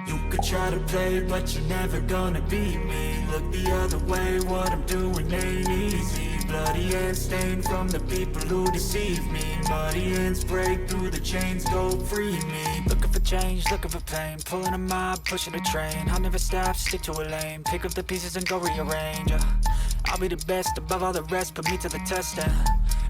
You could try to play, but you're never gonna beat me. Look the other way, what I'm doing ain't easy. Bloody hands stained from the people who deceive me. Muddy hands break through the chains, go free me. Looking for change, looking for pain, pulling a mob, pushing a train. I'll never stop, stick to a lane, pick up the pieces and go rearrange. I'll be the best above all the rest, put me to the test and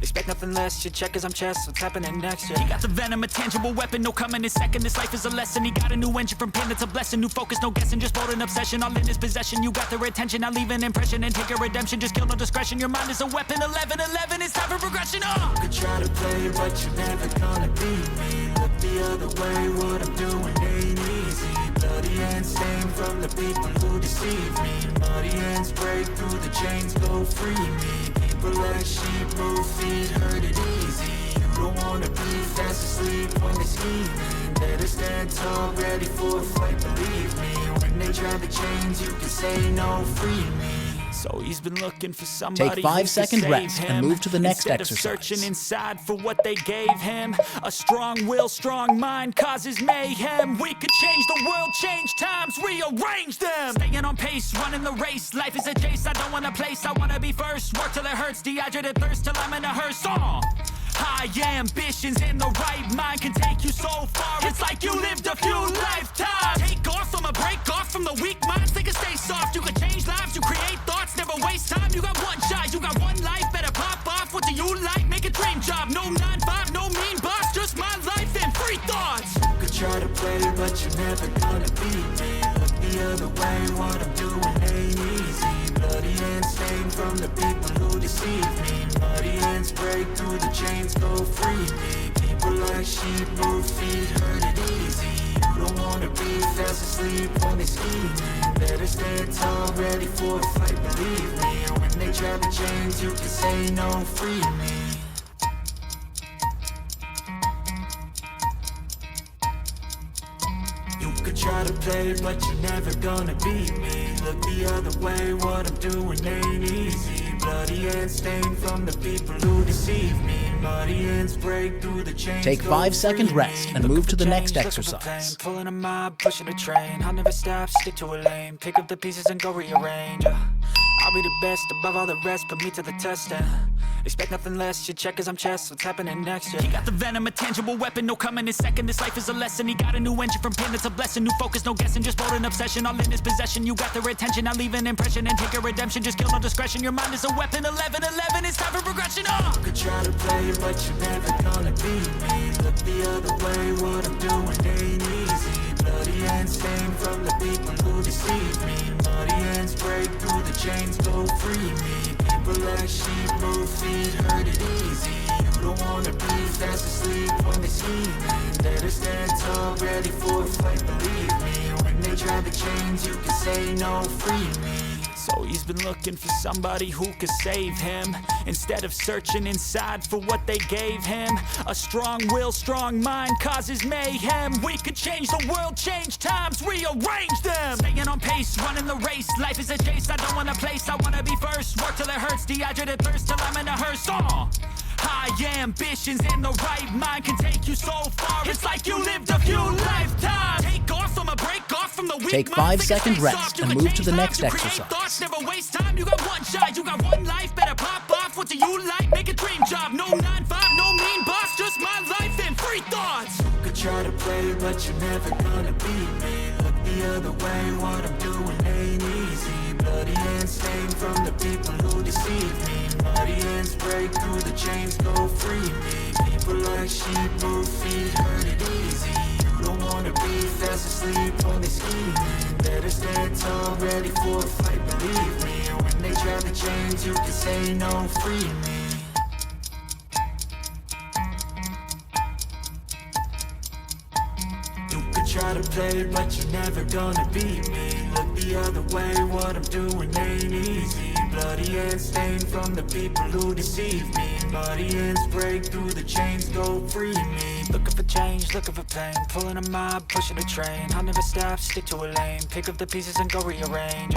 expect nothing less, you check as I'm chess, what's happening next, yeah. He got the venom, a tangible weapon, no coming in second. This life is a lesson, he got a new engine from pain, it's a blessing. New focus, no guessing, just bold and obsession, all in his possession. You got their attention, I'll leave an impression and take a redemption. Just kill no discretion, your mind is a weapon. 11-11, it's time for progression, You could try to play, but you're never gonna beat me. Look the other way, what I'm doing ain't easy. Bloody hands stained from the people who deceive me. Muddy hands break through the chains, go free me. People like sheep move feet, hurt it easy. You don't wanna be fast asleep when they're scheming. Better stand tall, ready for a fight, believe me. When they try to change, you can say no, free me. So he's been looking for somebody. Take 5-second rest and move to the next exercise. Instead of searching inside for what they gave him, a strong will, strong mind causes mayhem. We could change the world, change times, rearrange them. Staying on pace, running the race. Life is a chase, I don't want a place. I wanna be first. Work till it hurts, dehydrated thirst till I'm in a hearse. High ambitions in the right mind can take you so far. It's like you lived a few lifetimes. Take off from a break off from the weak minds. They can stay soft. You can change lives. You create thoughts. Never waste time. You got one shot. You got one life. Better pop off. What do you like? Make a dream job. No 9-5. No mean boss. Just my life and free thoughts. You could try to play, but you're never gonna beat me. Look the other way. What I'm doing ain't easy. Bloody hands stained from the people who deceive me. Muddy hands break through the chains, go free me. People like sheep move feet, hurt it easy. You don't wanna be fast asleep when they're scheming. Better stand tall, ready for a fight, believe me. When they try to change, you can say no, free me. You could try to play, but you're never gonna beat me. Look the other way, what I'm doing ain't easy. Bloody hands stained from the people who deceive me. Muddy hands break through the chains. Take 5-second rest and move to the next exercise. Pulling a mob, pushing a train. I'll never stop, stick to a lane. Pick up the pieces and go rearrange. I'll be the best above all the rest, put me to the test and expect nothing less, you check as I'm chess, what's happening next, yeah. He got the venom, a tangible weapon, no coming in second. This life is a lesson, he got a new engine from pain, it's a blessing. New focus, no guessing, just bold and obsession, all in his possession. You got their attention, I'll leave an impression and take a redemption. Just kill no discretion, your mind is a weapon. 11-11, it's time for progression, You could try to play, but you're never gonna beat me. Look the other way, what I'm doing ain't easy. Bloody hands stained from the people who deceive me. Muddy hands break through the chains, go free me. People like sheep move feet, hurt it easy. You don't wanna be fast asleep when they're scheming. Better stand tall, ready for a fight, believe me. When they try to change, you can say no, free me. So he's been looking for somebody who could save him. Instead of searching inside for what they gave him, a strong will, strong mind causes mayhem. We could change the world, change times, rearrange them. Staying on pace, running the race. Life is a chase, I don't want a place. I wanna be first. Work till it hurts, dehydrated thirst till I'm in a hearse. High ambitions in the right mind can take you so far. It's like you lived a few lifetimes. Take off from a break off from the weak. Take 5-second rest and move to the next exercise. Thoughts, never waste time. You got one shot. You got one life. Better pop off. What do you like? Make a dream job. No 9-5. No mean boss. Just my life and free thoughts. You could try to play, but you're never gonna beat me. Look the other way. What I'm doing ain't easy. Bloody hands stained from the people who deceive me. Muddy hands break through the chains, go free me. People like sheep move feet, hurt it easy. You don't wanna be fast asleep when they're scheming. Better stand tall, ready for a fight, believe me. When they try to change, you can say no, free me. You could try to play, but you're never gonna beat me. Look the other way, what I'm doing ain't easy. Bloody hands stained from the people who deceive me. Muddy hands break through the chains, go free me. Looking for change, looking for pain, pulling a mob, pushing a train. I'll never stop, stick to a lane, pick up the pieces and go rearrange.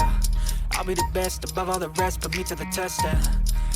I'll be the best above all the rest, put me to the test and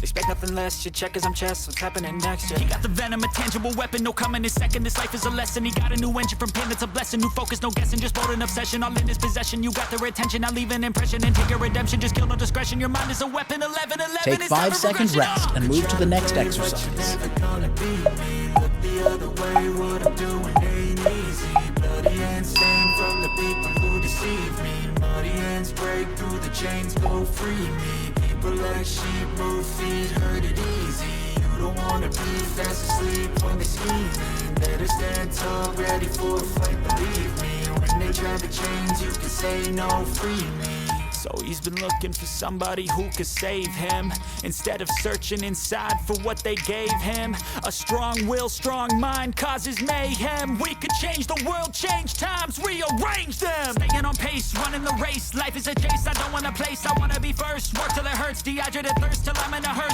Expect nothing less, you check as I'm chess, what's happening next, yeah. He got the venom, a tangible weapon, no coming in second. This life is a lesson, he got a new engine from pain, it's a blessing. New focus, no guessing, just bold and obsession. All in his possession, you got their attention. I'll leave an impression and take your redemption. Just kill no discretion, your mind is a weapon. 11-11 Take is 5 second rest and move to the next exercise. Never gonna beat me. Look the other way, what I'm doing ain't easy. Bloody hands stained from the people who deceive me. Muddy hands break through the chains, go free me. People like sheep move feet, hurt it easy. You don't wanna be fast asleep when they scheming. Better stand tall, ready for a fight, believe me. When they try the chains, you can say no, free me. So he's been looking for somebody who could save him, instead of searching inside for what they gave him. A strong will, strong mind causes mayhem. We could change the world, change times, rearrange them. Staying on pace, running the race. Life is a chase, I don't want a place, I wanna be first. Work till it hurts, dehydrated thirst till I'm in a hearse.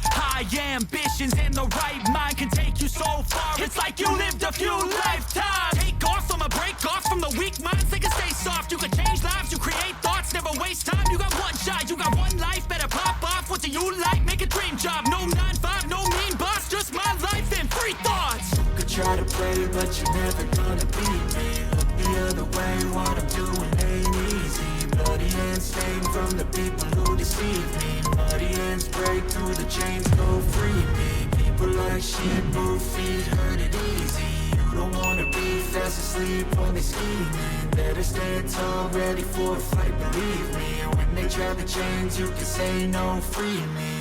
High ambitions and the right mind can take you so far. It's like you lived a few lifetimes. Take off from a break off from the weak minds. They can stay soft. You can change lives. You create thoughts. Never waste time. You got one shot. You got one life. Better pop off. What do you like? Make a dream job. No 9-5. No mean boss. Just my life and free thoughts. You could try to play, but you're never gonna beat me. Look the other way. What I'm doing ain't easy. Bloody hands stained from the people who deceive me. Muddy hands break through the chains, go free me. People like sheep move feet, hurt it easy. You don't wanna be fast asleep when they scheming. Better stand tall, ready for a fight, believe me. When they try the chains, you can say no, free me.